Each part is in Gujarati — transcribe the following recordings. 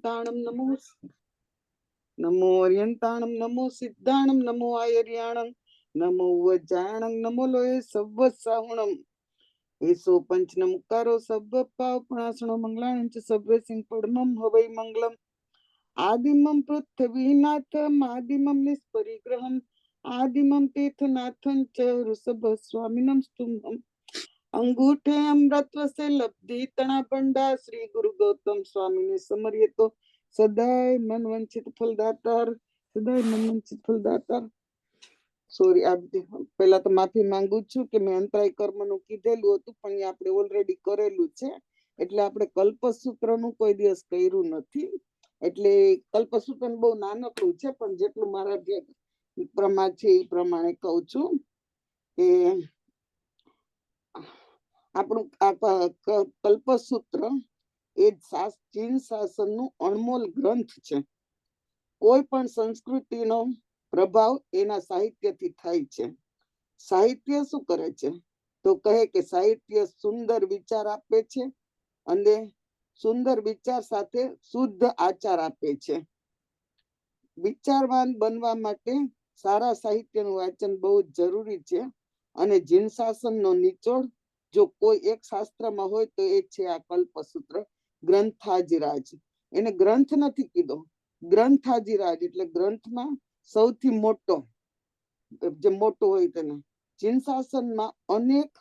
તાણમ નમો નમો અર્યંતાણમ નમો સિદ્ધાણમ નમો આયર્યાણમ નમો વજાણમ નમો લોય સવ્વ સાહુણમ એસો પંચનમુકારો સબ્બ પાવપણાસણો મંગલાણં ચ સવ્વે સિંહ પડમમ હવૈ મંગલમ આદિમમ પૃથ્વીનાથમ આદિમમ નિષ્પરિગ્રહમ આદિમમ તીર્થનાથં ચ ઋષભ સ્વામિનમ સ્તુંભમ અંગૂઠે અમૃતવસે લબ્ધિ તણા પંડા શ્રી ગુરુ ગૌતમ સ્વામીને સમર્ય તો સદાય મન વંચિત ફલદાતાર સદાય મન વંચિત ફલદાતાર. સોરી, આ પહેલા તો માફી માંગુ છું કે મેં અંતરાય કર્મનું કીધેલું હતું, પણ એ આપણે ઓલરેડી કરેલું છે. એટલે આપણે કલ્પસૂત્રનું કોઈ દિવસ કર્યું નથી. એટલે કલ્પસૂત્ર બહુ નાનકડું છે, પણ જેટલું મારા જે પ્રમાણ છે એ પ્રમાણે કહું છું કે આપણું કલ્પસૂત્ર એ ચીન શાસનનું અણમોલ ગ્રંથ છે. કોઈ પણ સંસ્કૃતિનો પ્રભાવ એના સાહિત્યથી થાય છે. સાહિત્ય શું કરે છે? તો કહે કે સાહિત્ય સુંદર વિચાર આપે છે અને સુંદર વિચાર સાથે શુદ્ધ આચાર આપે છે. વિચારવાન બનવા માટે સારા સાહિત્યનું વાંચન બહુ જ જરૂરી છે. અને જીન શાસનનો નિચોડ જો કોઈ એક શાસ્ત્રમાં હોય તો એ છે આ કલ્પસૂત્ર ગ્રંથાજીરાજ. એને ગ્રંથ નથી કીધો, ગ્રંથાજીરાજ એટલે ગ્રંથમાં સૌથી મોટો, જે મોટો હોય તેને. જીન શાસનમાં અનેક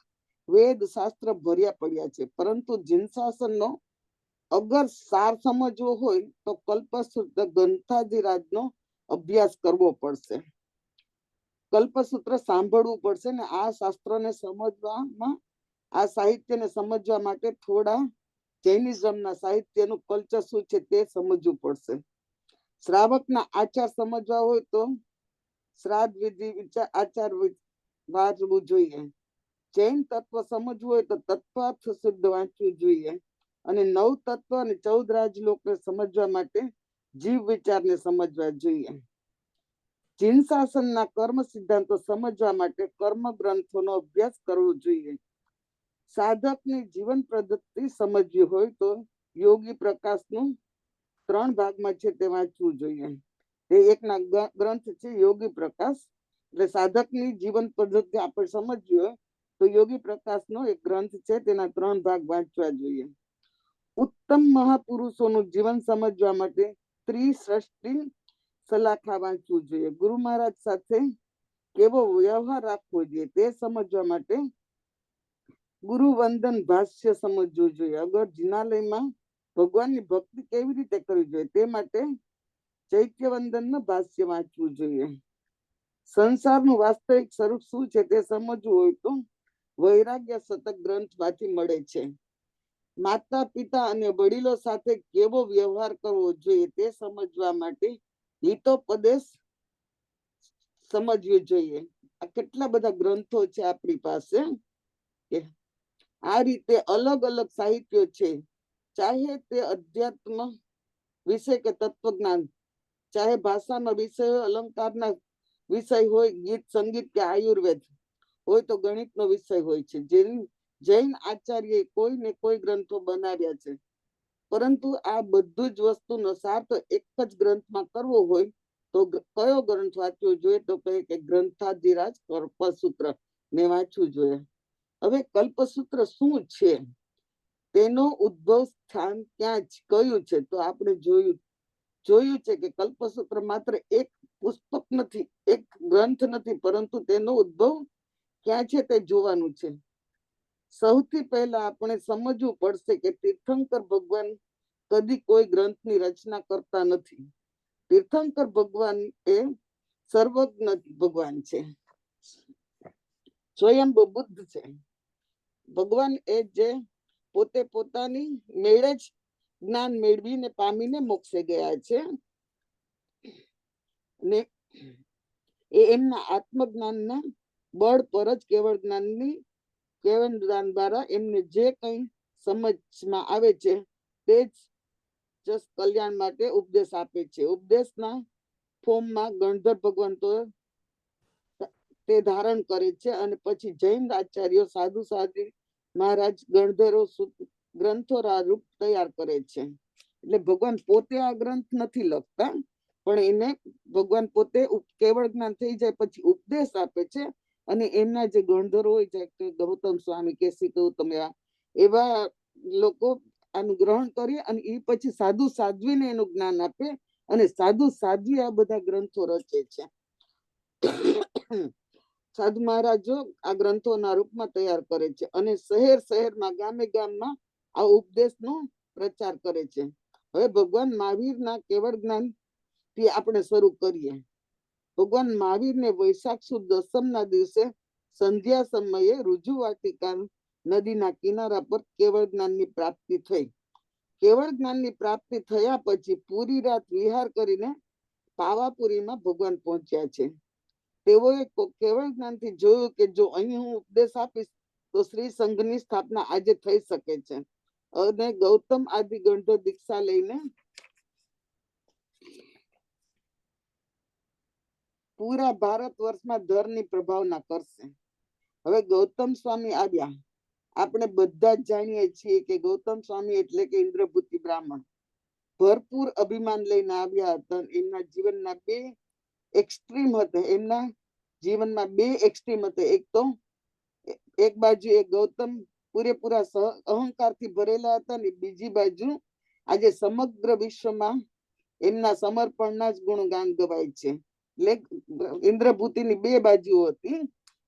વેદ શાસ્ત્ર ભર્યા પડ્યા છે, પરંતુ જીન શાસનનો અગર સાર સમજવો હોય તો કલ્પસૂત્ર ગ્રંથાજીરાજનો અભ્યાસ કરવો પડશે. કલ્પસૂત્ર સાંભળવું પડશે ને આ શાસ્ત્રને સમજવામાં, આ સાહિત્યને સમજવા માટે થોડા જૈનિઝમના સાહિત્યનું કલ્ચર શું છે તે સમજવું પડશે. શ્રાવકના આચાર સમજવા હોય તો શ્રાદ્ધ વિધિ આચાર વાંચવું જોઈએ. જૈન તત્વ સમજવું હોય તો તત્વાર્થ શુદ્ધ વાંચવું જોઈએ. અને 9 તત્વ અને 14 રાજલોકને સમજવા માટે જીવ વિચારને સમજવા જોઈએ. જીન શાસનના કર્મ સિદ્ધાંતો સમજવા માટે કર્મ ગ્રંથોનો અભ્યાસ કરવો જોઈએ. સાધકની જીવન પદ્ધતિ સમજવી હોય તો યોગી પ્રકાશનું 3 ભાગમાં છે તે વાંચવું જોઈએ. તે એકના ગ્રંથ છે યોગી પ્રકાશ. એટલે સાધકની જીવન પદ્ધતિ આપણે સમજવી હોય તો યોગી પ્રકાશનો એક ગ્રંથ છે, તેના 3 ભાગ વાંચવા જોઈએ. ઉત્તમ મહાપુરુષોનું જીવન સમજવા માટે ત્રિસૃષ્ટિ સલાખા વાંચવું જોઈએ. ગુરુ મહારાજ સાથે કેવો વ્યવહાર રાખવો જોઈએ તે સમજવા માટે ગુરુ વંદન ભાષ્ય સમજવું જોઈએ. અગર જિનાલયમાં ભગવાનની ભક્તિ કેવી રીતે કરવી જોઈએ તે માટે ચૈત્ય વંદનનું ભાષ્ય વાંચવું જોઈએ. સંસારનું વાસ્તવિક સ્વરૂપ શું છે તે સમજવું હોય તો વૈરાગ્ય શતક ગ્રંથમાંથી મળે છે. માતા પિતા અને વડીલો સાથે કેવો વ્યવહાર કરવો જોઈએ તે સમજવા માટે હિતોપદેશ સમજવું જોઈએ. આ કેટલા બધા ગ્રંથો છે આપણી પાસે. આ રીતે અલગ અલગ સાહિત્યો છે, ચાહે તે અધ્યાત્મ વિષય કે તત્વજ્ઞાન, ચાહે ભાષાના વિષય હોય, અલંકારના વિષય હોય, ગીત સંગીત કે આયુર્વેદ હોય, તો ગણિતનો વિષય હોય છે. જૈન આચાર્ય કોઈ ને કોઈ ગ્રંથો બનાવ્યા છે, પરંતુ આ બધું જ વસ્તુનો સાર તો એક જ ગ્રંથમાં કરવો હોય તો કયો ગ્રંથ વાંચવો જોઈએ? તો કહે કે ગ્રંથાધિરાજ કલ્પસૂત્ર ને વાંચવું જોઈએ. હવે કલ્પસૂત્ર શું છે, તેનો ઉદ્ભવ સ્થાન ક્યાં કયું છે? તો આપણે જોયું છે કે કલ્પસૂત્ર માત્ર એક પુસ્તક નથી, એક ગ્રંથ નથી, પરંતુ તેનો ઉદ્ભવ ક્યાં છે તે જોવાનું છે. સૌથી પહેલા આપણે સમજવું પડશે કે તીર્થંકર ભગવાન કદી કોઈ ગ્રંથની રચના કરતા નથી. તીર્થંકર ભગવાન એ સર્વજ્ઞ ભગવાન છે, સ્વયં બુદ્ધ છે. ભગવાન એ જે પોતે પોતાની મેળે જ જ્ઞાન મેળવીને પામીને મોક્ષે ગયા છે, ને એ એમના આત્મજ્ઞાનના બળ પર જ કેવળ જ્ઞાન દ્વારા એમને જે કંઈ સમજમાં આવે છે તે જ કલ્યાણ માટે ઉપદેશ આપે છે. ઉપદેશના ફોર્મમાં ગણધર ભગવાન તો તે ધારણ કરે છે, અને પછી જૈન આચાર્યો સાધુ સાધી મહારાજ ગણધરો ગ્રંથોરા રૂપ તૈયાર કરે છે. એટલે ભગવાન પોતે આ ગ્રંથ નથી લખતા, પણ એને ભગવાન પોતે કેવળ જ્ઞાન થઈ જાય પછી ઉપદેશ આપે છે. અને એમના જે ગણધરો હોય છે કે ગૌતમ સ્વામી, કેસી ગૌતમ, એવા લોકો આનું ગ્રહણ કરી અને એ પછી સાધુ સાધ્વીને એનું જ્ઞાન આપે અને સાધુ સાધ્વી આ બધા ગ્રંથો રચે છે. સાધુ મહારાજો આ ગ્રંથોના રૂપમાં તૈયાર કરે છે અને શહેર શહેરમાં, ગામે ગામમાં આ ઉપદેશનો પ્રચાર કરે છે. હવે ભગવાન મહાવીરના કેવળ જ્ઞાન થી આપણે શરૂ કરીએ. ભગવાન મહાવીરને વૈશાખ સુદ દસમના દિવસે સંધ્યા સમયે રુજુવાટિકા નદીના કિનારા પર કેવળ જ્ઞાનની પ્રાપ્તિ થઈ. કેવળ જ્ઞાનની પ્રાપ્તિ થયા પછી પૂરી રાત વિહાર કરીને પાવાપુરીમાં ભગવાન પહોંચ્યા છે. તેઓએ કેવળ જ્ઞાનથી જોયું કે જો અહીં હું ઉપદેશ આપીશ તો શ્રી સંઘની સ્થાપના આજે થઈ શકે છે. અને ગૌતમ આદિ ગણધર દીક્ષા લઈને પૂરા ભારત વર્ષમાં ધર્મની પ્રભાવના કરશે. હવે ગૌતમ સ્વામી આવ્યા. આપણે બધા જ જાણીએ છીએ કે ગૌતમ સ્વામી એટલે કે ઇન્દ્રભૂતિ બ્રાહ્મણ ભરપૂર અભિમાન લઈને આવ્યા હતા. એમના જીવનના બે એક્સ્ટ્રીમ હતા. એમના જીવનમાં બે એક્સ્ટ્રીમ હતા. એક તો એક બાજુ એ ગૌતમ પૂરેપૂરા અહંકારથી ભરેલા હતા ને બીજી બાજુ આજે સમગ્ર વિશ્વમાં એમના સમર્પણના જ ગુણગાન ગવાય છે. એટલે ઇન્દ્રભૂતિની બે બાજુઓ હતી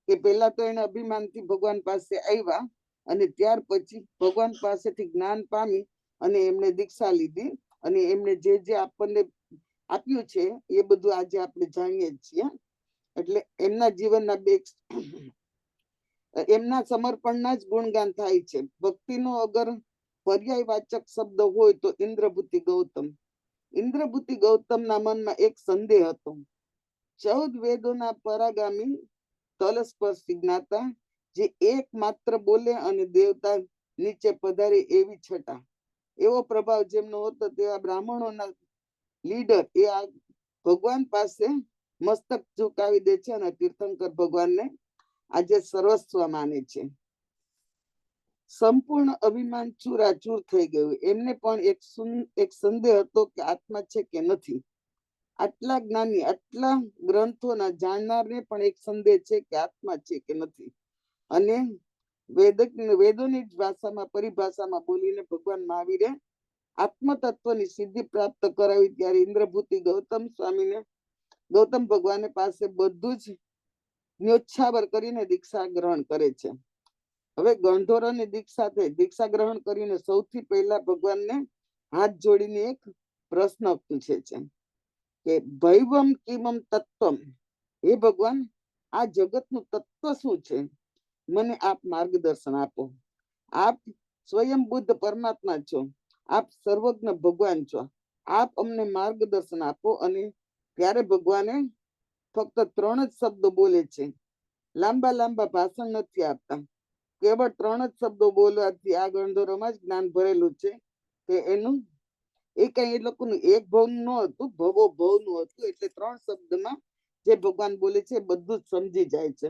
કે પેલા તો એને અભિમાનથી ભગવાન પાસે આવ્યા અને ત્યાર પછી ભગવાન પાસેથી જ્ઞાન પામી અને એમને દીક્ષા લીધી અને એમને જે જે આપણને આપ્યું છે એ બધું આજે આપણે જાણીએ છીએ. એટલે એમના જીવનના બે એમના સમર્પણના જ ગુણગાન થાય છે. ભક્તિનો અગર પર્યાયવાચક શબ્દ હોય તો ઇન્દ્રભૂતિ ગૌતમ. ઇન્દ્રભૂતિ ગૌતમના મનમાં એક સંદેહ હતો. 14 વેદોના પરાગામી તલસ્પર્શી જ્ઞાતા જે એક માત્ર બોલે અને દેવતા નીચે પધારે એવી છટા, એવો પ્રભાવ જેમનો હતો તેવા બ્રાહ્મણોના લીડર એ આ ભગવાન પાસે મસ્તક ઝુકાવી દે છે અને તીર્થંકર ભગવાનને આજે સર્વસ્વ માને છે. સંપૂર્ણ અભિમાન ચૂરાચૂર થઈ ગયું. એમને પણ એક સંદેહ હતો કે આત્મા છે કે નથી. આટલા જ્ઞાની, આટલા ગ્રંથોના જાણનારને પણ એક સંદેહ છે કે આત્મા છે કે નથી. અને વેદોની જ ભાષામાં, પરિભાષામાં બોલીને ભગવાન મહાવીરે આત્મ તત્વની સિદ્ધિ પ્રાપ્ત કરાવી. ત્યારે ઇન્દ્રભૂતિ ગૌતમ સ્વામીને, ગૌતમ ભગવાન પાસે બધું જ ન્યોછાવર કરીને દીક્ષા ગ્રહણ કરે છે. હવે ગણધરોની દીક્ષા થઈ. દીક્ષા ગ્રહણ કરીને સૌથી પહેલા ભગવાનને હાથ જોડીને એક પ્રશ્ન પૂછે છે કે ભૈવમ કિમમ તત્વમ, હે ભગવાન આ જગતનું તત્વ શું છે? મને આપ માર્ગદર્શન આપો. આપ સ્વયં બુદ્ધ પરમાત્મા છો, આપ સર્વજ્ઞ ભગવાન છો, આપ અમને માર્ગદર્શન આપો. અને ત્યારે ભગવાને ફક્ત 3 જ શબ્દો બોલે છે. લાંબા લાંબા ભાષણ નથી આપતા. કેવળ 3 જ શબ્દો બોલવાથી આ ગણધરોમાં જ જ્ઞાન ભરેલું છે કે એનું એ કઈ એ લોકોનું એક ભવનું ન હતું, ભવો ભવનું હતું. એટલે 3 શબ્દમાં જે ભગવાન બોલે છે બધું જ સમજી જાય છે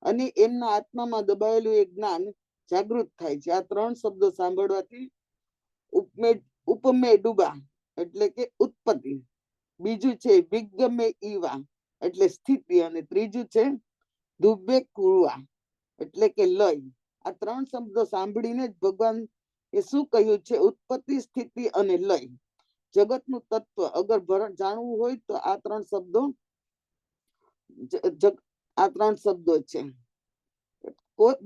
અને એમના આત્મામાં દબાયેલું એ જ્ઞાન જાગૃત થાય છે. આ 3 શબ્દો સાંભળવાથી ઉપમે ડૂબા એટલે કે ઉત્પત્તિ, બીજું છે વિગમે ઈવા એટલે સ્થિતિ, અને ત્રીજું છે દુબે કુવા એટલે કે લય. આ 3 શબ્દો સાંભળીને જ ભગવાન એ શું કહ્યું છે? ઉત્પત્તિ, સ્થિતિ અને લય, જગતનું તત્વ અગર જાણવું હોય તો આ 3 શબ્દો છે.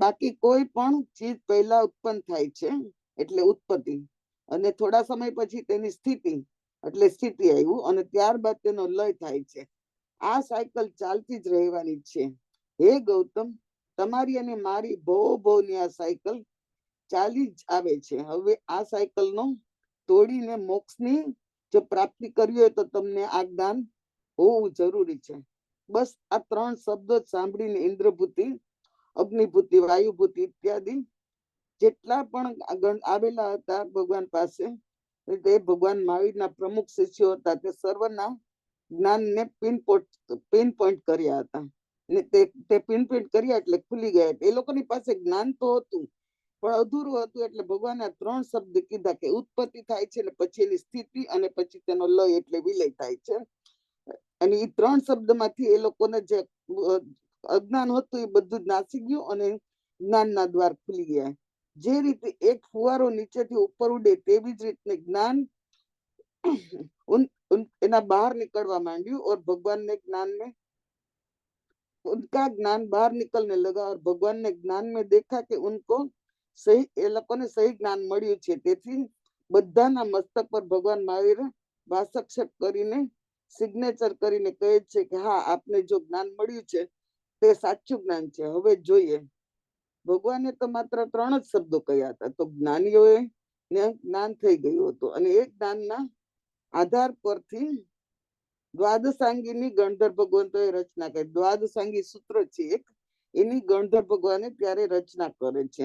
બાકી કોઈ પણ ચીજ પહેલા ઉત્પન્ન થાય છે એટલે ઉત્પત્તિ, અને થોડા સમય પછી તેની સ્થિતિ એટલે સ્થિતિ આવ્યું, અને ત્યારબાદ તેનો લય થાય છે. આ સાયકલ ચાલતી જ રહેવાની છે. હે ગૌતમ, તમારી અને મારી ભવની આ સાયકલ ચાલી જ આવે છે. હવે આ સાયકલનો તોડીને મોક્ષની જો પ્રાપ્તિ કરવી હોય તો તમને આ જ્ઞાન હોવું જરૂરી છે. બસ આ 3 શબ્દો સાંભળીને ઇન્દ્રભૂતિ, અગ્નિભૂતિ, વાયુભૂતિ ઇત્યાદિ જેટલા પણ આવેલા હતા ભગવાન પાસે, તે ભગવાન મહાવીરના પ્રમુખ શિષ્યો હતા, તે સર્વના જ્ઞાનને પિન પોઈન્ટ કર્યા હતા. ને તે પિન પોઈન્ટ કર્યા એટલે ખુલી ગયા. એ લોકોની પાસે જ્ઞાન તો હતું, પણ અધૂરું હતું, એટલે ભગવાને આ 3 શબ્દ કીધા કે ઉત્પત્તિ થાય છે ને પછી એની સ્થિતિ અને પછી તેનો લય એટલે વિલય થાય છે. અને એ 3 શબ્દમાંથી એ લોકોને જે અજ્ઞાન હતું એ બધું જ નાસી ગયું અને જ્ઞાનના દ્વાર ખુલી ગયા. જે રીતે એક ફુવારો નીચેથી ઉપર ઉડે તેવી જ રીતે જ્ઞાન એના બહાર નીકળવા માંડ્યું और भगवान ने ज्ञान में उनका ज्ञान बाहर निकलने लगा और भगवान ने ज्ञान में देखा कि उनको सही એ લોકોને સહી જ્ઞાન મળ્યું છે. તેથી બધાના મસ્તક પર ભગવાન મહાવીર વાસક્ષેપ કરીને સિગ્નેચર કરીને કહે છે કે હા, આપને જો જ્ઞાન મળ્યું છે તે સાચું જ્ઞાન છે, હવે જોઈએ. ભગવાને તો માત્ર 3 જ શબ્દો કહ્યા હતા, તો જ્ઞાનીઓએ જ્ઞાન થઈ ગયું હતું. અને એ જ્ઞાનના આધાર પરથી દ્વાદશાંગીની ગણધર ભગવંતોએ રચના કરી. દ્વાદશાંગી સૂત્ર છે એક, એની ગણધર ભગવાને ત્યારે રચના કરે છે.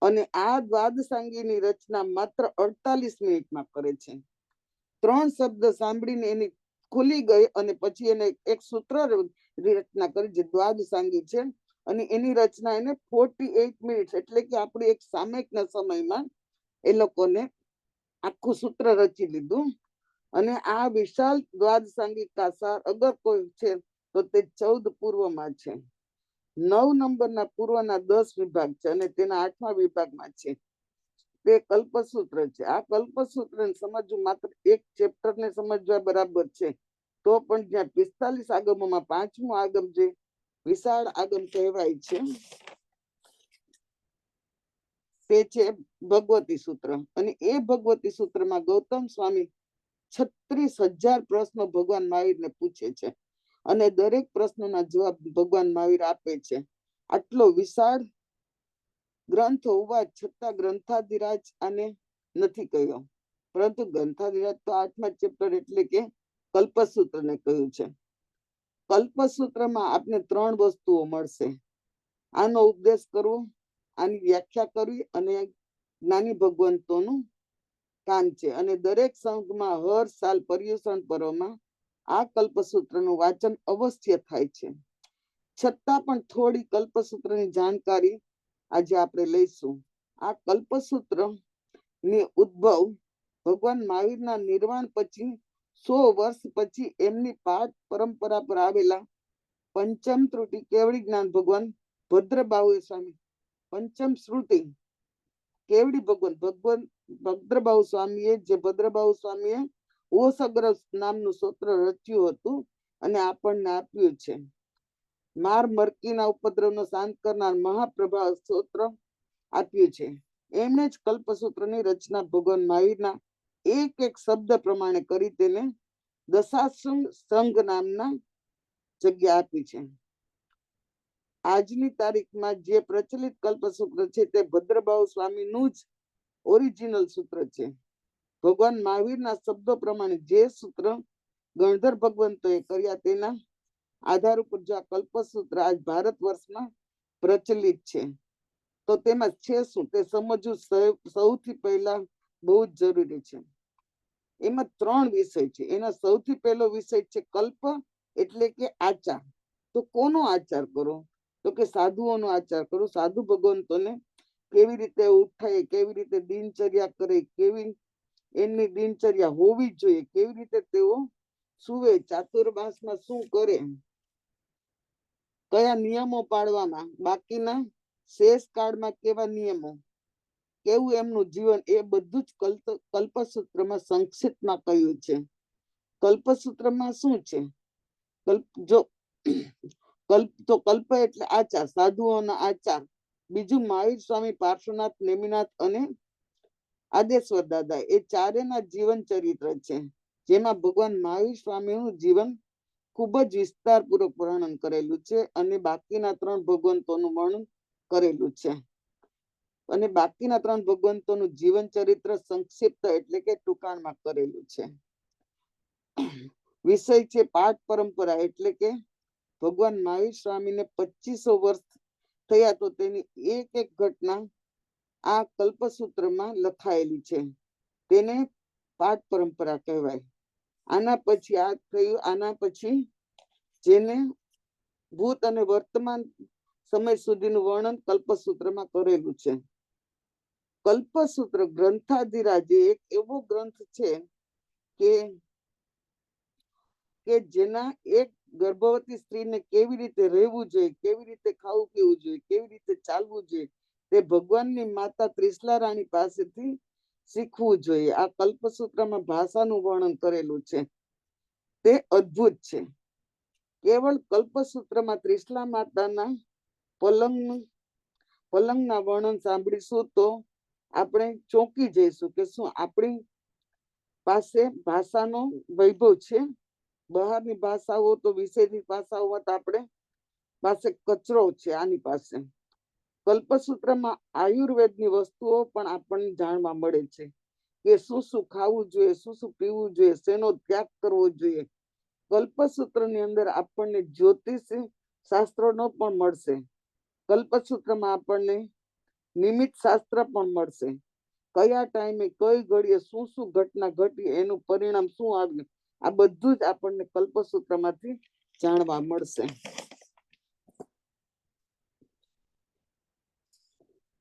અને આ દ્વાદશાંગીની રચના માત્ર 48 મિનિટમાં કરે છે. 3 શબ્દ સાંભળીને એની ખુલી ગઈ અને પછી એને એક સૂત્ર રચના કરી જે દ્વાદશાંગી છે. અને એની રચના એને 48 મિનિટ એટલે કે આપણી એક સામયિકના સમયમાં એ લોકોને આખું સૂત્ર રચી લીધું. અને આ વિશાલ દ્વાદશાંગી કા સાર અગર કોઈ છે તો તે 14 પૂર્વમાં છે. 9 નંબરના પૂર્વના 10 વિભાગ છે અને તેના 8મા વિભાગમાં છે તે કલ્પસૂત્ર છે. આ કલ્પસૂત્રને સમજવું માત્ર એક ચેપ્ટરને સમજવા બરાબર છે. તો પણ જ્યાં 45 આગમોમાં 5મું આગમ જે વિશાળ આગમ કહેવાય છે તે છે ભગવતી સૂત્ર. અને એ ભગવતી સૂત્રમાં ગૌતમ સ્વામી 36,000 પ્રશ્નો ભગવાન મહાવીરને પૂછે છે અને દરેક પ્રશ્નોના જવાબ ભગવાન મહાવીર આપે છે. આટલો વિશાળ ગ્રંથ હોવા છતાં ગ્રંથાધિરાજ આને નથી કહ્યો, પરંતુ ગ્રંથાધિરાજ તો 8મા ચેપ્ટર એટલે કે કલ્પસૂત્રને કહ્યું છે. કલ્પસૂત્રમાં આપને 3 વસ્તુઓ મળશે: આનો ઉપદેશ કરવો, આની વ્યાખ્યા કરવી અને જ્ઞાની ભગવંતોનું કામ છે. અને દરેક સંઘમાં હર સાલ પર્યુષણ પર્વમાં આ કલ્પસૂત્રનું વાંચન અવશ્ય થાય છે. છતાં પણ થોડી કલ્પસૂત્રની જાણકારી આજે આપણે લઈશું. આ કલ્પસૂત્ર ની ઉદ્ભવ ભગવાન મહાવીરના નિર્વાણ પછી 100 વર્ષ પછી એમની પાઠ પરંપરા પર આવેલા પંચમ ત્રુટિ કેવડી જ્ઞાન ભગવાન ભદ્રબાહુ સ્વામી, પંચમ શ્રુતિ કેવડી ભગવાન ભદ્રબાહુ સ્વામીએ જે ભદ્રબાહુ સ્વામીએ ઓસગ્ર નામનું સૂત્ર રચ્યું હતું અને આપણને આપ્યું છે. માર મરકીના ઉપદ્રવનો શાંત કરનાર મહાપ્રભાવ સૂત્ર આપ્યું છે. એમણે જ કલ્પસૂત્રની રચના ભગવાન મહાવીરના એક એક શબ્દ પ્રમાણે કરી તેને દશાશ્રમ સંઘ નામના જગ્યા આપી છે. આજની તારીખમાં જે પ્રચલિત કલ્પસૂત્ર છે તે ભદ્રબાહુ સ્વામીનું જ ઓરિજિનલ સૂત્ર છે. ભગવાન મહાવીરના શબ્દો પ્રમાણે જે સૂત્ર ગણધર ભગવંતોએ કર્યા તેના આધાર ઉપર જો આ કલ્પસૂત્ર આજ ભારત વર્ષમાં પ્રચલિત છે તો તેમાં છે શું તે સમજવું સૌથી પહેલા બહુ જ જરૂરી છે. એમાં 3 વિષય છે. એનો સૌથી પહેલો વિષય છે કલ્પ એટલે કે આચાર. તો કોનો આચાર કરો? તો કે સાધુઓનો આચાર કરો. સાધુ ભગવંતોને કેવી રીતે ઉઠાય, કેવી રીતે દિનચર્યા કરે, કેવી એમની દિનચર્યા હોવી જોઈએ, કેવી રીતે તેઓ સુવે, ચાતુર્માસમાં શું કરે, કયા નિયમો પાળવાના, બાકીના શેષ કાળમાં કેવા નિયમો, કેવું એમનું જીવન, એ બધું જ કલ્પસૂત્રમાં સંક્ષિપ્તમાં કહ્યું છે. કલ્પસૂત્રમાં શું છે? કલ્પ એટલે આચાર, સાધુઓના આચાર. બીજું મહાવીર સ્વામી, પાર્શ્વનાથ, નેમિનાથ અને આદેશ્વર દાદા એ ચારેના જીવન ચરિત્ર છે, જેમાં ભગવાન મહાવીર સ્વામીનું જીવન ખૂબ જ વિસ્તારપૂર્વક વર્ણન કરેલું છે અને બાકીના 3 ભગવંતોનું વર્ણન કરેલું છે. અને બાકીના 3 ભગવંતોનું જીવન ચરિત્ર સંક્ષિપ્ત એટલે કે ટૂંકાણમાં કરેલું છે. વિષય છે પાઠ પરંપરા એટલે કે ભગવાન મહાવીર સ્વામીને 2500 વર્ષ થયા તો તેની એક એક ઘટના આ કલ્પસૂત્રમાં લખાયેલી છે. તેને પાઠ પરંપરા કહેવાય. આના પછી આ થયું. આના પછી જેને ભૂત અને વર્તમાન સમય સુધીનું વર્ણન કલ્પસૂત્રમાં કરેલું છે. કલ્પસૂત્ર ગ્રંથાધિરાજ એક એવો ગ્રંથ છે કે જેના એક ગર્ભવતી સ્ત્રીને કેવી રીતે રહેવું જોઈએ, કેવી રીતે ખાવું પીવું જોઈએ, કેવી રીતે ચાલવું જોઈએ, તે ભગવાનની માતા ત્રિશલા રાણી પાસેથી શીખવું જોઈએ. આ કલ્પસૂત્રમાં ભાષાનું વર્ણન કરેલું છે, તે અદ્ભુત છે. કેવળ કલ્પસૂત્રમાં ત્રિશલા માતાના પલંગના વર્ણન સાંભળીશું તો આપણે ચોંકી જઈશું કે શું આપણી પાસે ભાષાનો વૈભવ છે. બહારની ભાષાઓ તો વિશેષની ભાષાઓમાં તો આપણે પાસે કચરો છે. આની પાસે કલ્પસૂત્રમાં આયુર્વેદની વસ્તુઓ પણ આપણને જાણવા મળે છે કે શું શું ખાવું જોઈએ, શું શું પીવું જોઈએ, શેનો ત્યાગ કરવો જોઈએ. કલ્પસૂત્રની અંદર આપણને જ્યોતિષ શાસ્ત્રનો પણ મળશે. કલ્પસૂત્રમાં આપણને નિમિત્ત શાસ્ત્ર પણ મળશે. કયા ટાઈમે કઈ ઘડીએ શું શું ઘટના ઘટી, એનું પરિણામ શું આવ્યું, આ બધું જ આપણને કલ્પસૂત્રમાંથી જાણવા મળશે.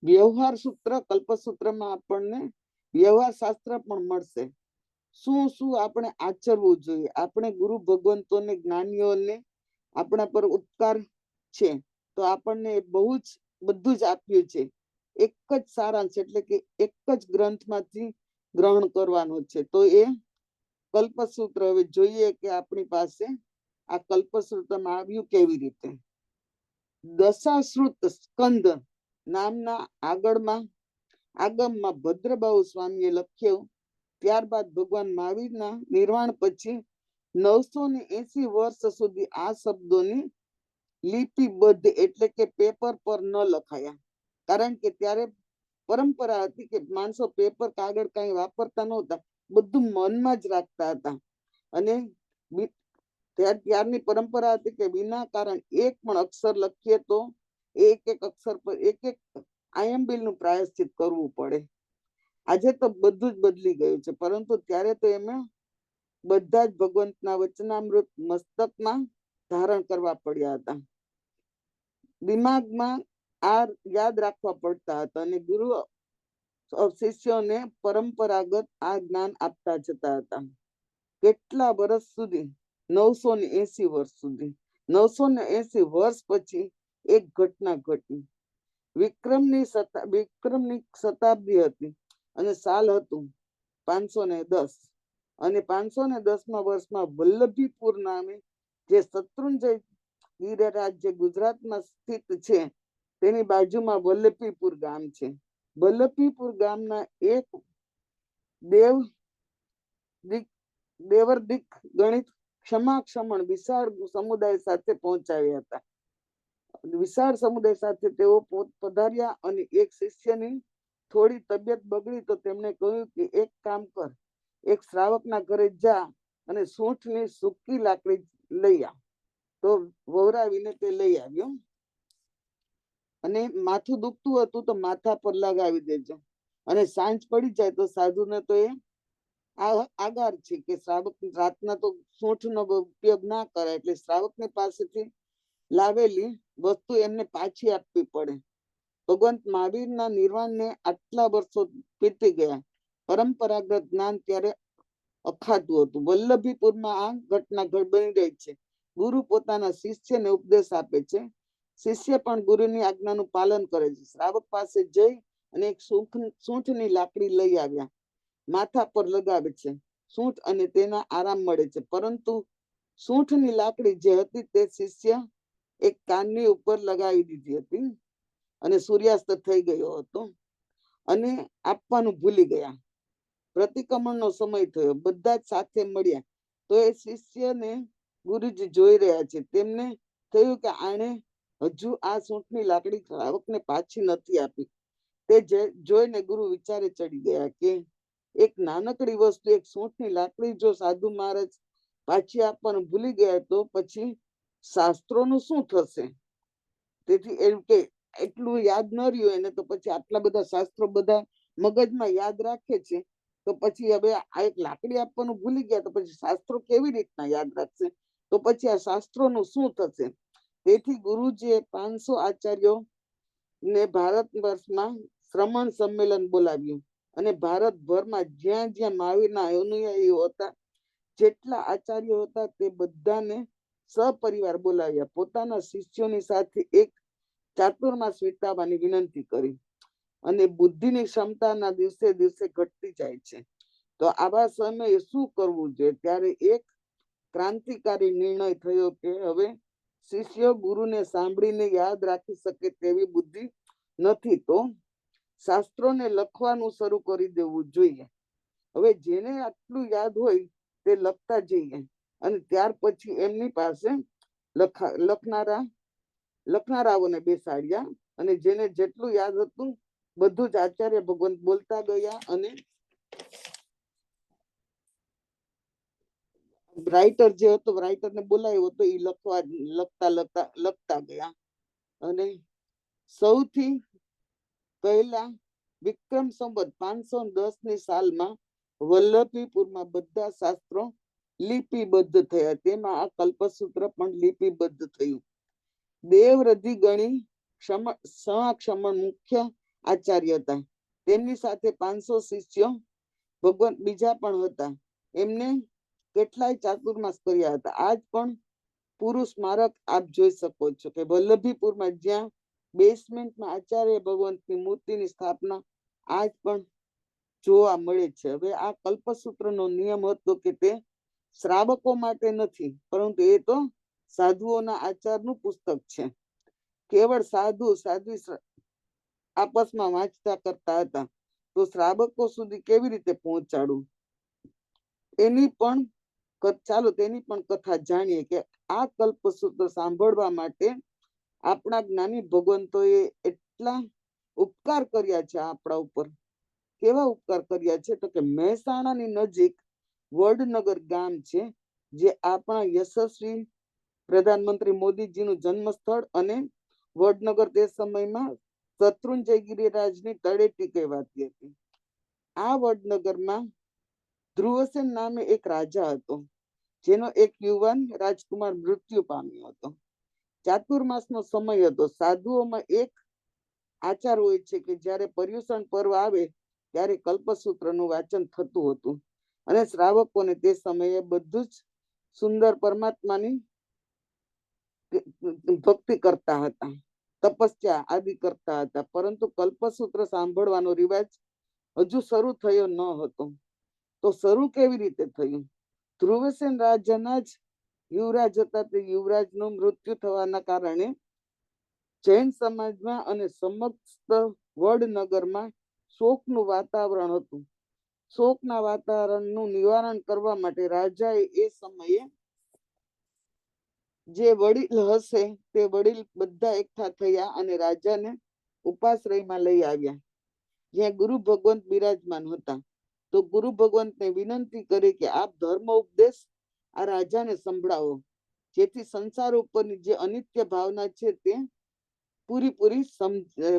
વ્યવહાર સૂત્ર કલ્પસૂત્રમાં આપણને વ્યવહાર શાસ્ત્ર પણ મળશે. શું શું આપણે આચરવું જોઈએ. આપણે ગુરુ ભગવંતોને જ્ઞાનીઓને આપણા પર ઉપકાર છે તો આપણને બહુ જ બધું જ આપ્યું છે. એક જ સારાંશ એટલે કે એક જ ગ્રંથમાંથી ગ્રહણ કરવાનું છે. તો એ કલ્પસૂત્ર હવે જોઈએ કે આપણી પાસે આ કલ્પસૂત્રમાં આવ્યું કેવી રીતે. દશાશ્રુત સ્કંદ નામના આગમમાં ભદ્રબાહુ સ્વામીએ લખ્યું. ત્યારબાદ ભગવાન મહાવીરના નિર્વાણ પછી 980 વર્ષ સુધી આ શબ્દોની લિપિબદ્ધ એટલે કે પેપર પર ન લખાયા. કારણ કે ત્યારે પરંપરા હતી કે માણસો પેપર કાગળ કઈ વાપરતા નહોતા, બધું મનમાં જ રાખતા હતા. અને ત્યારની પરંપરા હતી કે વિના કારણ એક પણ અક્ષર લખીએ તો એક એક અક્ષર પર એક એક આયંબિલ નું પ્રાયશ્ચિત કરવું પડે. આજે તો બધું જ બદલી ગયું છે, પરંતુ ત્યારે તો એમાં બધા જ ભગવંતના વચનામૃત મસ્તકમાં ધારણ કરવા પડ્યા હતા. દિમાગમાં આ યાદ રાખવા પડતા હતા અને ગુરુ શિષ્યોને પરંપરાગત આ જ્ઞાન આપતા જતા હતા. કેટલા વર્ષ સુધી? 980 વર્ષ સુધી. 980 વર્ષ પછી એક ઘટના ઘટી. વિક્રમની શતાબ્દી હતી અને સાલ હતું 510. અને 510 વર્ષમાં વલ્લભીપુર નામે જે શત્રુંજય ગિરિરાજ જે ગુજરાતમાં સ્થિત છે તેની બાજુમાં વલ્લભીપુર ગામ છે. વલ્લભીપુર ગામના એક દેવર્દિક ગણિત ક્ષમણ વિશાળ સમુદાય સાથે પહોંચાવ્યા હતા. વિશાળ સમુદાય સાથે તેઓ પધાર્યા અને એક શિષ્યની થોડી તબિયત બગડી તો તેમણે કહ્યું કે એક કામ કર, એક શ્રાવકના ઘરે જા અને સૂંઠની સૂકી લાકડી લઈ આવ. તો વવરાવીને તે લઈ આવ્યો અને માથું દુખતું હતું તો માથા પર લગાવી દેજો અને સાંજ પડી જાય તો સાધુને તો એ આગાર છે કે શ્રાવક રાતના તો સૂંઠનો ઉપયોગ ના કરે, એટલે શ્રાવકની પાસેથી લાવેલી વસ્તુ એમને પાછી આપવી પડે. ભગવંત મહાવીરના નિર્વાણને આટલા વર્ષો વીતી ગયા. પરંપરાગત જ્ઞાન ત્યારે અખાતું હતું. વલ્લભીપુરમાં આ ઘટના બની રહી છે. ગુરુ પોતાના શિષ્યને ઉપદેશ આપે છે. શિષ્ય પણ ગુરુની આજ્ઞાનું પાલન કરે છે. શ્રાવક પાસે જઈ અને એક સૂંઠની લાકડી લઈ આવ્યા. માથા પર લગાવે છે સૂંઠ અને તેના આરામ મળે છે. પરંતુ સૂંઠની લાકડી જે હતી તે શિષ્ય એક કાનની ઉપર લગાવી દીધી હતી અને સૂર્યાસ્ત થઈ ગયો હતો અને આપવાનું ભૂલી ગયા. પ્રતિક્રમણનો સમય થયો. બધા જ સાથે મળ્યા તો એ શિષ્યને ગુરુજી જોઈ રહ્યા છે. તેમને થયું કે આણે હજુ આ સૂંઠની લાકડી શ્રાવકને પાછી નથી આપી. તે જોઈને ગુરુ વિચારે ચડી ગયા કે એક નાનકડી વસ્તુ, એક સૂંઠની લાકડી જો સાધુ મહારાજ પાછી આપવાનું ભૂલી ગયા તો પછી શાસ્ત્રોનું શું થશે? તેથી એમ કે એટલું યાદ ન રહ્યું એને, તો પછી આટલા બધા શાસ્ત્રો બધા મગજમાં યાદ રાખે છે તો પછી હવે આ એક લાકડી આપવાનું ભૂલી ગયા તો પછી શાસ્ત્રો કેવી રીતના યાદ રાખશે? તો પછી આ શાસ્ત્રોનું શું થશે? તેથી ગુરુજીએ 500 આચાર્યો ને ભારત વર્ષમાં શ્રમણ સંમેલન બોલાવ્યું અને ભારતભરમાં જ્યાં જ્યાં મહાવીરના અનુયાયીઓ હતા, જેટલા આચાર્યો હતા, તે બધાને સપરિવાર બોલાવ્યા. પોતાના શિષ્યોની સાથે એક ચાતુર્માસ વિતાવવાની વિનંતી કરી. અને બુદ્ધિની ક્ષમતાના દિવસે દિવસે ઘટતી જાય છે. તો આવા સમયે શું કરવું જોઈએ? ત્યારે એક ક્રાંતિકારી નિર્ણય થયો કે હવે શિષ્ય ગુરુને સાંભળીને યાદ રાખી શકે તેવી બુદ્ધિ નથી, તો શાસ્ત્રોને લખવાનું શરૂ કરી દેવું જોઈએ. હવે જેને આટલું યાદ હોય તે લખતા જઈએ, અને ત્યાર પછી એમની પાસે લખનારાઓને બેસાડ્યા, અને જેને જેટલું યાદ હતું બધું જ આચાર્ય ભગવંત બોલતા ગયા, અને રાઇટર જે હતો, રાઇટરને બોલાવ્યો હતો, એ લખતા ગયા. અને સૌથી પહેલા વિક્રમ સંવત 510 ની સાલમાં વલ્લભીપુરમાં બધા શાસ્ત્રો લિપિબદ્ધ થયા. તેમાં આ કલ્પસૂત્ર પણ લિપિબદ્ધ થયું. દેવરધિ ગણી ક્ષમણ મુખ્ય આચાર્ય હતા. તેમની સાથે 500 શિષ્યો ભગવાન બીજા પણ હતા. એમને કેટલાય ચાતુર્માસ કર્યા હતા. આજ પણ પુરુષ સ્મારક આપ જોઈ શકો છો કે વલ્લભીપુરમાં જ્યાં બેસમેન્ટમાં આચાર્ય ભગવંતની મૂર્તિની સ્થાપના આજ પણ જોવા મળે છે. હવે આ કલ્પસૂત્રનો નિયમ હતો કે તે શ્રાવકો માટે નથી, પરંતુ એ તો સાધુઓના આચારનું પુસ્તક છે. કેવળ સાધ્વી આપસમાં વાંચતા કરતા હતા, તો શ્રાવકો સુધી કેવી રીતે પહોંચાડવું? તેની પણ કથા જાણીએ કે આ કલ્પસૂત્ર સાંભળવા માટે આપણા જ્ઞાની ભગવંતોએ એટલા ઉપકાર કર્યા છે આપણા ઉપર. કેવા ઉપકાર કર્યા છે? તો કે મહેસાણાની નજીક વડનગર ગામ છે, જે આપણા યશસ્વી પ્રધાનમંત્રી મોદીજીનું જન્મ સ્થળ, અને વડનગર તે સમયમાં શત્રુંજય ગિરિરાજની તળેટી કહેવાતી હતી. આ વડનગરમાં ધ્રુવસેન નામે એક રાજા હતો, જેનો એક યુવાન રાજકુમાર મૃત્યુ પામ્યો હતો. ચાતુર્માસનો સમય હતો. સાધુઓમાં એક આચાર હોય છે કે જ્યારે પર્યુષણ પર્વ આવે ત્યારે કલ્પસૂત્રનું વાંચન થતું હતું, અને શ્રાવકોને તે સમયે બધું જ સુંદર પરમાત્માની ભક્તિ કરતા હતા, તપસ્યા આદિ કરતા હતા. પરંતુ કલ્પસૂત્ર સાંભળવાનો રિવાજ હજુ શરૂ થયો ન હતો. તો શરૂ કેવી રીતે થયું? ધ્રુવસેન રાજાના જ યુવરાજ હતા. તે યુવરાજનું મૃત્યુ થવાના કારણે જૈન સમાજમાં અને સમસ્ત વડનગરમાં શોકનું વાતાવરણ હતું. શોકના વાતાવરણનું નિવારણ કરવા માટે રાજાએ એ સમયે જે વડીલ હશે તે વડીલ બધા એકઠા થયા અને રાજાને ઉપાશ્રયમાં લઈ આવ્યા, જ્યાં ગુરુ ભગવંત બિરાજમાન હતા. તો ગુરુ ભગવંતને વિનંતી કરી કે આપ ધર્મ ઉપદેશ આ રાજાને સંભળાવો, જેથી સંસાર ઉપરની જે અનિત્ય ભાવના છે તે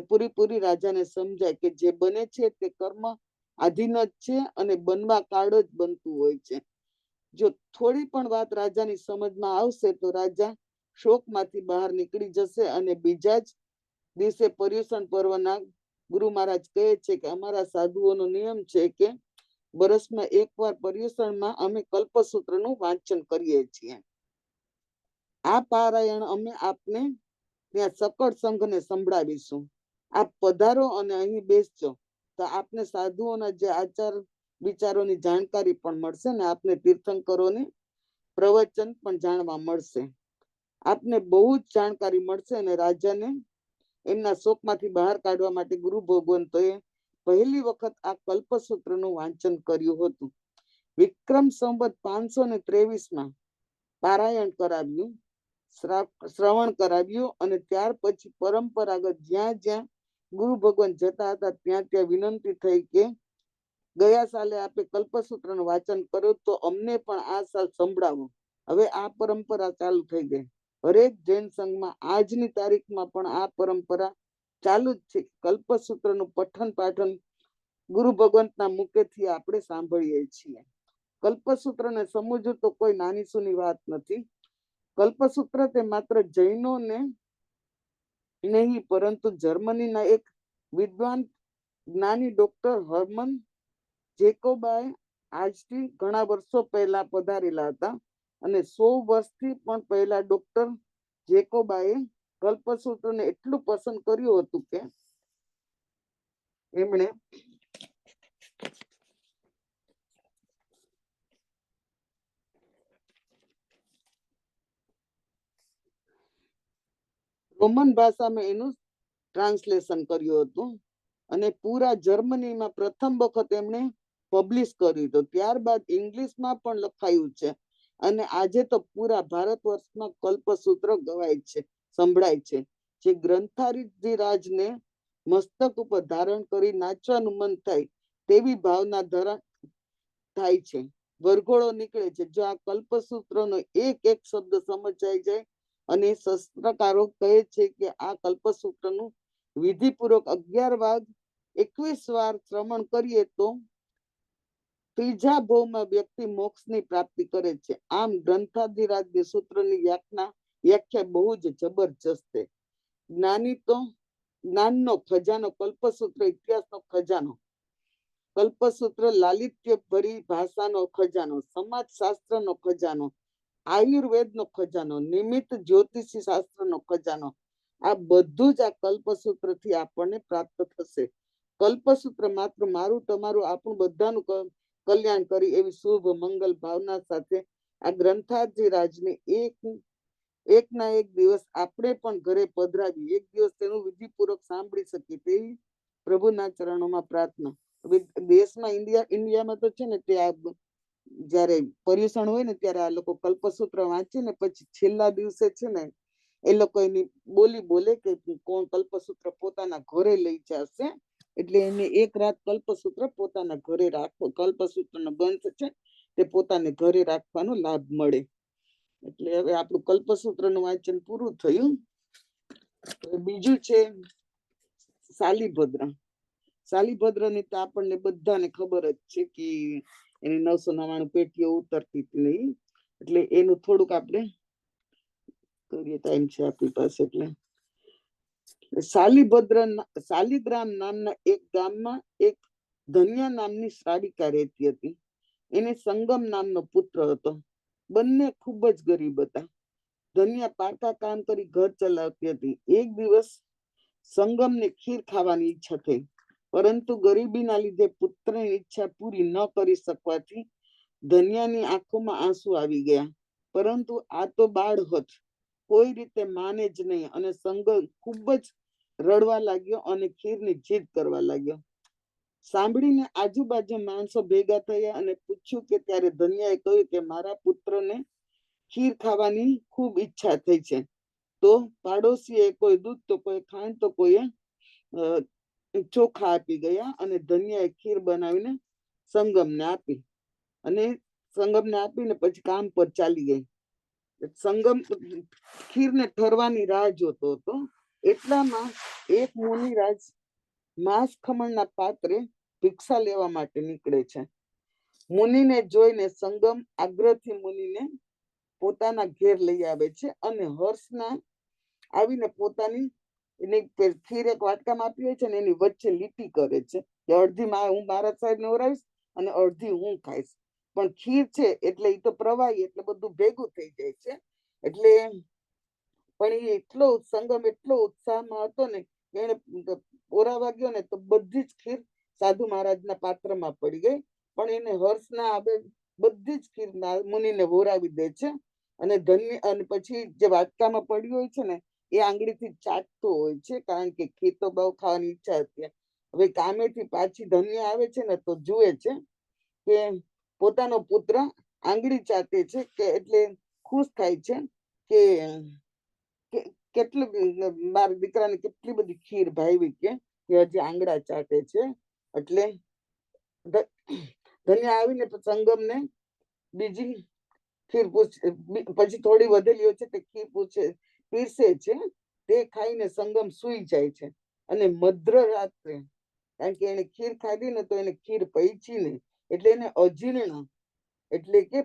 પૂરીપૂરી રાજાને સમજાય કે જે બને છે તે કર્મ આધીન જ છે, અને બનવા કાળ જ બનતું હોય છે. જો થોડી પણ વાત રાજાની સમજમાં આવશે તો રાજા શોકમાંથી બહાર નીકળી જશે, અને બીજા જ દિવસે પર્યુષણ પર્વના ગુરુ મહારાજ કહે છે કે અમારા સાધુઓનો નિયમ છે કે વર્ષમાં એકવાર પર્યુષણમાં અમે કલ્પસૂત્રનું વાંચન કરીએ છીએ. આ પારાયણ અમે આપને ત્યાં સકળ સંઘને સંભળાવીશું. આપ પધારો અને અહીં બેસજો, તો આપને સાધુઓના જે આચાર વિચારોની જાણકારી પણ મળશે, ને આપને તીર્થંકરોની પ્રવચન પણ જાણવા મળશે. આપને બહુ જ જાણકારી મળશે. અને રાજાને એમના શોકમાંથી બહાર કાઢવા માટે ગુરુ ભગવંતોએ પહેલી વખત આ કલ્પસૂત્રનું વાંચન કર્યું હતું. વિક્રમ સંવત 523માં પારાયણ કરાવ્યું, શ્રવણ કરાવ્યું, અને ત્યાર પછી પરંપરાગત જ્યાં જ્યાં ગુરુ ભગવાન જતા હતા ત્યાં ત્યાં વિનંતી થઈ કે ગયા સાલે આપે કલ્પસૂત્રનું વાંચન કર્યું, તો અમને પણ આ સાલ સંભળાવો. હવે આ પરંપરા ચાલુ થઈ ગઈ. હરેક જૈન સંઘમાં આજની તારીખમાં પણ આ પરંપરા ચાલુ જ છે. કલ્પસૂત્રનું પઠન પાઠન ગુરુ ભગવંતના મુખેથી આપણે સાંભળીએ છીએ. કલ્પસૂત્રને સમજવું તો કોઈ નાની સૂની વાત નથી. કલ્પસૂત્ર તે માત્ર જૈનોને નહીં, પરંતુ જર્મનીના એક વિદ્વાન જ્ઞાની ડોક્ટર હર્મન જેકોબાએ આજથી ઘણા વર્ષો પહેલા પધારેલા હતા અને 100 વર્ષથી પણ પહેલા ડોક્ટર જેકોબાએ કલ્પસૂત્રને એટલું પસંદ કર્યું હતું કે એમણે રોમન ભાષામાં એનું ટ્રાન્સલેશન કર્યું હતું અને પૂરા જર્મનીમાં પ્રથમ વખત એમણે પબ્લિશ કર્યું હતું. ત્યારબાદ ઇંગ્લિશમાં પણ લખાયું છે અને આજે તો પૂરા ભારત વર્ષમાં કલ્પસૂત્ર ગવાય છે, સંભળાય છે. જે ગ્રંથારીજરાજને મસ્તક ઉપર ધારણ કરી નાચવાનું મન થાય તેવી ભાવના થાય છે. વરઘોડો નીકળે છે. જો આ કલ્પસૂત્રનો એક એક શબ્દ સમજાઈ જાય અને શાસ્ત્રકારો કહે છે કે આ કલ્પસૂત્રનું વિધિપૂર્વક 11 વાર 21 વાર શ્રવણ કરીએ તો ત્રીજા ભાવમાં વ્યક્તિ મોક્ષની પ્રાપ્તિ કરે છે. આમ ગ્રંથાધિરાજની સૂત્રની વ્યાખ્યા બહુ જ જબરજસ્ત છે. જ્ઞાનનો ખજાનો, કલ્પસૂત્ર ઇતિહાસનો ખજાનો, કલ્પસૂત્ર લાલિત્ય ભરી ભાષાનો ખજાનો, સમાજશાસ્ત્રનો ખજાનો, આયુર્વેદનો ખજાનો, નિમિત્ત જ્યોતિષી શાસ્ત્રનો ખજાનો, આ બધું જ આ કલ્પસૂત્રથી આપણને પ્રાપ્ત થશે. કલ્પસૂત્ર માત્ર મારું, તમારું, આપણું બધાનું કલ્યાણ કરી એવી શુભ મંગલ ભાવના સાથે આ ગ્રંથાધિરાજને એક ના એક દિવસ આપણે પણ ઘરે પધરાવી એક દિવસ તેનું વિધિપૂર્વક સાંભળી શકીએ તેવી પ્રભુના ચરણોમાં પ્રાર્થના. દેશમાં ઇન્ડિયામાં તો છે ને તે જયારે પર્યુષણ હોય ને ત્યારે આ લોકો કલ્પસૂત્ર વાંચે ને પછી છેલ્લા દિવસે છે ને એ લોકો એની બોલી બોલે કે કોણ કલ્પસૂત્ર પોતાના ઘરે લઈ જશે, એટલે એને એક રાત કલ્પસૂત્ર પોતાના ઘરે રાખવો, કલ્પસૂત્રનો ગ્રંથ છે તે પોતાને ઘરે રાખવાનો લાભ મળે. એટલે હવે આપણું કલ્પસૂત્રનું વાંચન પૂરું થયું. બીજું છે શાલિભદ્ર. શાલિભદ્રની તો આપણને બધાને ખબર જ છે કે એની 999 પેટીઓ ઉતરતી નહીં, એટલે એનું થોડુંક આપણે કરીએ, ટાઈમ છે આપણી પાસે. એટલે શાલિગ્રામ નામના એક ગામમાં એક ધન્યા નામની શ્રાવિકા રહેતી હતી. એને સંગમ નામનો પુત્ર હતો. બંને ખૂબ જ ગરીબ હતા. ધન્યા પાકા કામ કરી ઘર ચલાવતી હતી. એક દિવસ સંગમને ખીર ખાવાની ઈચ્છા થઈ, પરંતુ ગરીબીના લીધે પુત્રની ઈચ્છા પૂરી ન કરી શકવાથી ધન્યાની આંખોમાં આંસુ આવી ગયા. પરંતુ આ તો બાળહઠ કોઈ રીતે માને જ નહીં અને સંગમ ખૂબ જ રડવા લાગ્યો અને ખીરની જીદ કરવા લાગ્યો. સાંભળીને આજુબાજુ માણસો ભેગા થયા અને પૂછ્યું કે ત્યારે ધન્યાએ કહ્યું કે મારા પુત્રને ખીર ખાવાની ખૂબ ઈચ્છા થઈ છે. તો પાડોશીએ કોઈ દૂધ તો કોઈ ખાંડ તો કોઈએ ચોખા આપી ગયા અને ધન્યાએ ખીર બનાવીને સંગમને આપી અને સંગમને આપીને પછી કામ પર ચાલી ગઈ. સંગમ ખીરને ઠરવાની રાહ જોતો હતો. એટલામાં એક મુનિરાજ માંસ ખમણના પાત્રે ભિક્ષા લેવા માટે નીકળે છે. મુનિને જોઈને સંગમ આગ્રહથી મુનિને પોતાના ઘેર લઈ આવે છે અને હર્ષના આવીને પોતાની એની ખીર એક વાટકામાં આપી હોય છે ને એની વચ્ચે લીટી કરે છે કે અડધી હું મારા સાહેબ નવરાવીશ અને અડધી હું ખાઈશ. પણ ખીર છે એટલે એ તો પ્રવાહી, એટલે બધું ભેગું થઈ જાય છે. એટલે પણ એ સંગમ એટલો ઉત્સાહમાં હતો ને એને ઓરાવા ગયો ને તો બધી જ ખીર સાધુ મહારાજના પાત્રમાં પડી ગઈ. પણ એને હર્ષ ના આવે બધી જ ખીર મુનિને વોરાવી દે છે અને અને પછી જે વાટકામાં પડ્યું હોય છે ને એ આંગળીથી ચાટતો હોય છે, કારણ કે ખીર તો બહુ ખાવાની ઈચ્છા હતી. હવે કામેથી પાછી ધન્યા આવે છે ને તો જુએ છે કે પોતાનો પુત્ર આંગળી ચાટે છે કે એટલે ખુશ થાય છે કે કેટલું મારા દીકરાને કેટલી બધી ખીર ભાવી કે હજી આંગળા ચાટે છે. એટલે ધન્યા આવીને સંગમને બીજી ખીર પછી થોડી વધેલી હોય છે તે ખીર પીરસે છે. તે ખાઈને સંગમ સુઈ જાય છે અને મધ્યરાત્રે, કારણ કે એને ખીર ખાધી ને તો એને ખીર પૈચી નહીં, એટલે એને અજીર્ણ એટલે કે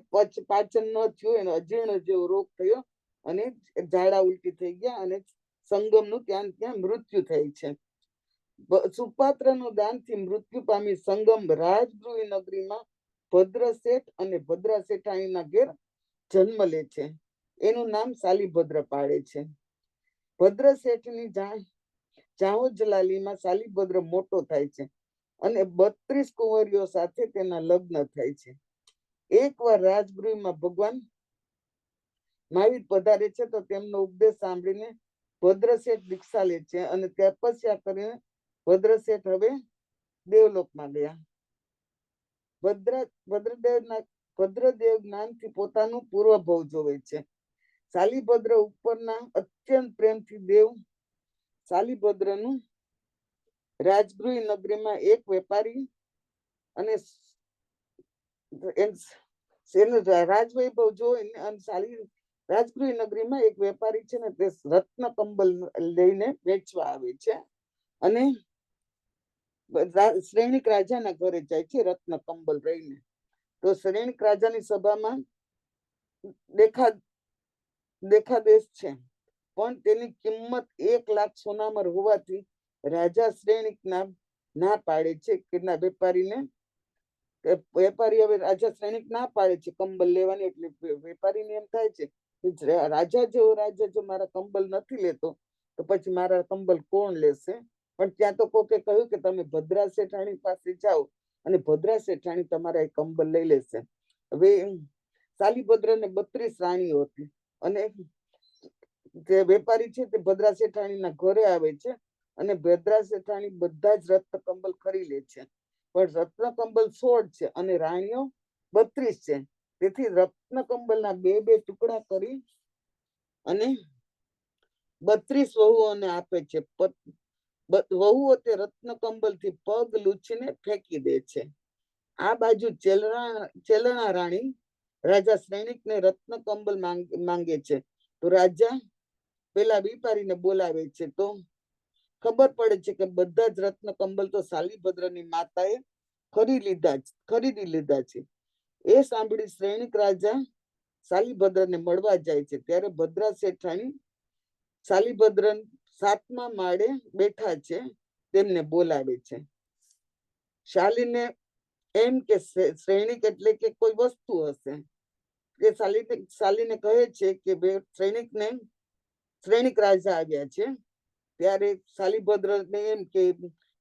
પાચન ન થયું, એને અજીર્ણ જેવો રોગ થયો અને ઝાડા ઉલટી થઈ ગયા અને સંગમનું ત્યાં મૃત્યુ થાય છે. સુપાત્રનું દાનથી મૃત્યુ પામી સંગમ રાજગૃહ નગરીમાં ભદ્રશેઠ અને ભદ્રા શેઠાણીના ઘેર જન્મ લે છે. એનું નામ સાલીભદ્ર પાડે છે. ભદ્રશેઠની જાહોજલાલીમાં સાલીભદ્ર મોટો થાય છે અને 32 કુંવરીઓ સાથે તેના લગ્ન થાય છે. એકવાર રાજગૃહમાં ભગવાન મહાવીર પધારે છે તો તેમનો ઉપદેશ સાંભળીને ભદ્રશેઠ દીક્ષા લે છે અને તપસ્યા કરીને ભદ્રશેઠ હવે દેવલોકમાં ગયા. ભદ્રદેવ જ્ઞાનથી પોતાનું પૂર્વભવ જોવે છે. સાલીભદ્ર ઉપરના અત્યંત પ્રેમથી દેવ સાલીભદ્રનું રાજગૃહ નગરીમાં એક વેપારી અને રાજવૈભવ જોઈને રાજગૃહ નગરીમાં એક વેપારી છે ને તે રત્ન કંબલ લઈને વેચવા આવે છે અને શ્રેણિક રાજાના ઘરે જાય છે રત્ન કંબલ રહીને. તો શ્રેણિક રાજાની સભામાં દેખાદેશ છે, પણ તેની કિંમત 1 લાખ સોનામર હોવાથી રાજા શ્રેણિક ના પાડે છે કે ના વેપારીને. વેપારી હવે રાજા શ્રેણિક ના પાડે છે કંબલ લેવાની, એટલે વેપારીને એમ થાય છે રાજા જો મારા કંબલ નથી લેતો તો પછી મારા કંબલ કોણ લેશે. પણ ત્યાં તો કોકે કહ્યું કે તમે ભદ્રા શેઠાણી પાસે જાઓ અને ભદ્રા શેઠાણી તમારા એ કંબલ લઈ લેશે. હવે સાલીભદ્રને 32 રાણીઓ હતી અને જે વેપારી છે તે ભદ્રા શેઠાણીના ઘરે આવે છે અને ભદ્રા શેઠાણી બધા જ રત્ન કંબલ ખરી લે છે. પણ રત્ન કંબલ 16 છે અને રાણીઓ 32 છે. તેથી રત્ન કંબલના બે ટુકડા કરી અને 32 વહુઓને આપે છે. વહુઓ તે રત્ન કંબલથી પગ લૂછીને ફેંકી દે છે. આ બાજુ ચેલણા રાણી રાજા શ્રેણિકને રત્ન કંબલ માંગે છે. તો રાજા પેલા વેપારીને બોલાવે છે તો ખબર પડે છે કે બધા જ રત્ન કંબલ તો સાલીભદ્રની માતાએ ખરીદી લીધા છે. એ સાંભળી શ્રેણિક રાજા સાલીભદ્રને મળવા જાય છે. ત્યારે ભદ્રા શેઠાણી સાલીભદ્ર 7મા માળે બેઠા છે તેમને બોલાવે છે. શાલીને એમ કે શ્રેણિક એટલે કે કોઈ વસ્તુ હશે. કે શાલીને કહે છે કે શ્રેણિક રાજા આવ્યા છે. ત્યારે સાલીભદ્રને એમ કે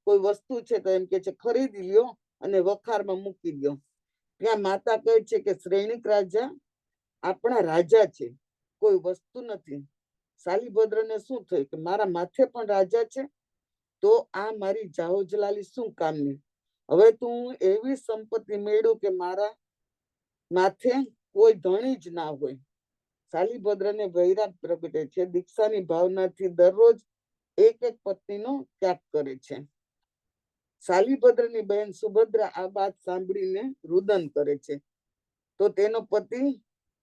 કોઈ વસ્તુ છે તો એમ કે છે ખરીદી લ્યો અને વખારમાં મૂકી દો. ત્યાં માતા કહે છે કે શ્રેણિક રાજા આપણા રાજા છે, કોઈ વસ્તુ નથી. સાલીભદ્રને શું થયું કે મારા માથે પણ રાજા છે, તો આ મારી જાહોજલાલી શું કામની? હવે તું એવી સંપત્તિ મેળવું કે મારા માથે કોઈ ધણી જ ના હોય. સાલીભદ્રને વૈરાગ પ્રગટે છે. દીક્ષાની ભાવનાથી દરરોજ એક પત્નીનો ત્યાગ કરે છે. સાલીભદ્રની બહેન સુભદ્રા આ વાત સાંભળીને રુદન કરે છે. તો તેનો પતિ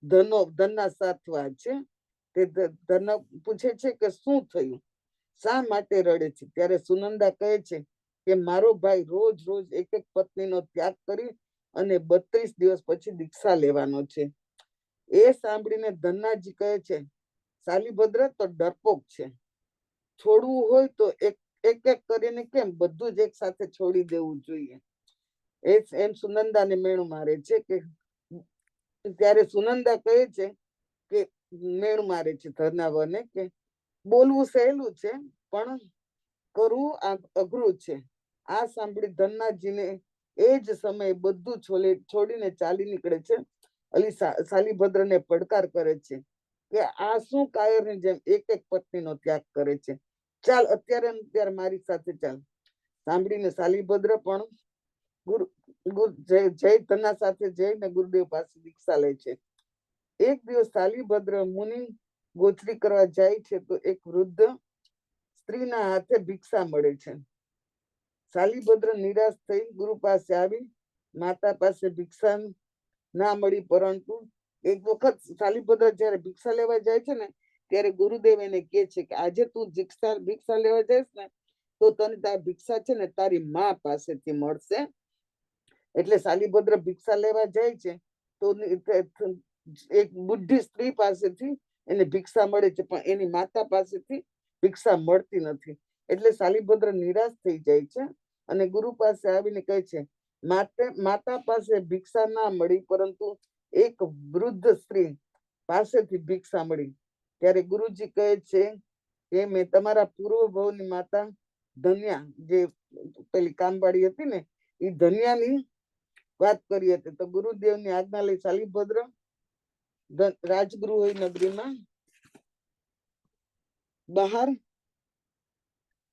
ધનના સાથવા છે. તે ધન પૂછે છે કે શું થયું, શા માટે રડે છે? ત્યારે સુનંદા કહે છે કે મારો ભાઈ રોજ એક પત્નીનો ત્યાગ કરી અને 32 દિવસ પછી દીક્ષા લેવાનો છે. એ સાંભળીને ધન્નાજી કહે છે સાલીભદ્ર તો ડરપોક છે. છોડવું હોય તો એક કરીને કેમ બધું જ એક સાથે છોડી દેવું જોઈએ. એમ સુનંદાને મેણું મારે છે કે ત્યારે સુનંદા કહે છે કે મેણું મારે છે ધનાવને કે બોલવું સહેલું છે પણ કરવું અઘરું છે. આ સાંભળી ધન્નાજીને એ જ સમયે બધું છોડીને ચાલી નીકળે છે. સાલીભદ્રને પડકાર કરે છે કે આ શું કાયરની જેમ એક પત્નીનો ત્યાગ કરે છે? ચાલ અત્યારે મારી સાથે ચાલ. સાંભળીને સાલીભદ્ર પણ જય ધન્ના સાથે જઈને ગુરુદેવ પાસે દીક્ષા લે છે. એક દિવસ સાલીભદ્ર મુનિ ગોચરી કરવા જાય છે તો એક વૃદ્ધ સ્ત્રીના હાથે ભિક્ષા મળે છે. સાલીભદ્ર નિરાશ થઈ ગુરુ પાસે આવી માતા પાસે ભિક્ષા ના મળી, પરંતુ એક વખત સાલીભદ્ર જયારે ભિક્ષા લેવા જાય છે ને ત્યારે ગુરુદેવ એને કહે છે કે આજે તું ભિક્ષા લેવા જઈશ ને તો તને તારી ભિક્ષા છે ને તારી મા પાસેથી મળશે. એટલે સાલીભદ્ર ભિક્ષા લેવા જાય છે તો એક બુઢી સ્ત્રી પાસેથી એને ભિક્ષા મળે છે, પણ એની માતા પાસેથી ભિક્ષા મળતી નથી. એટલે શાલિભદ્ર નિરાશ થઈ જાય છે અને ગુરુ પાસે આવીને કહે છે, માતા પાસે ભિક્ષા ના મળી, પરંતુ એક વૃદ્ધ સ્ત્રી પાસેથી ભિક્ષા મળી. ત્યારે ગુરુજી કહે છે કે મેં તમારા પૂર્વ ભવની માતા ધન્યા, જે પેલી કામવાળી હતી ને, એ ધન્યાની વાત કરી હતી. તો ગુરુદેવની આજ્ઞા લઈ શાલિભદ્ર રાજગૃહ નગરીમાં બહાર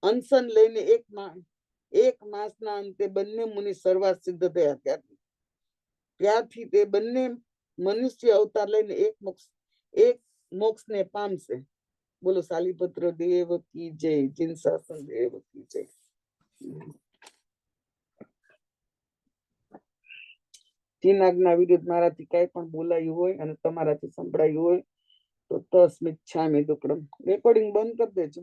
અનશન લઈને એક માસના અંતે બંને મુનિ સર્વાત સિદ્ધ થયા. ત્યારથી તે બંને મનુષ્ય અવતાર લઈને એક મોક્ષને પામશે. બોલો શાલિભદ્ર દેવ કી જય, જીનસાસન દેવ કી જય. તીન આજ્ઞા વિરુદ્ધ મારાથી કઈ પણ બોલાયું હોય અને તમારાથી સંભળાયું હોય તો તસ્મિચ્છામિ દુક્કડમ. રેકોર્ડિંગ બંધ કરી દેજો.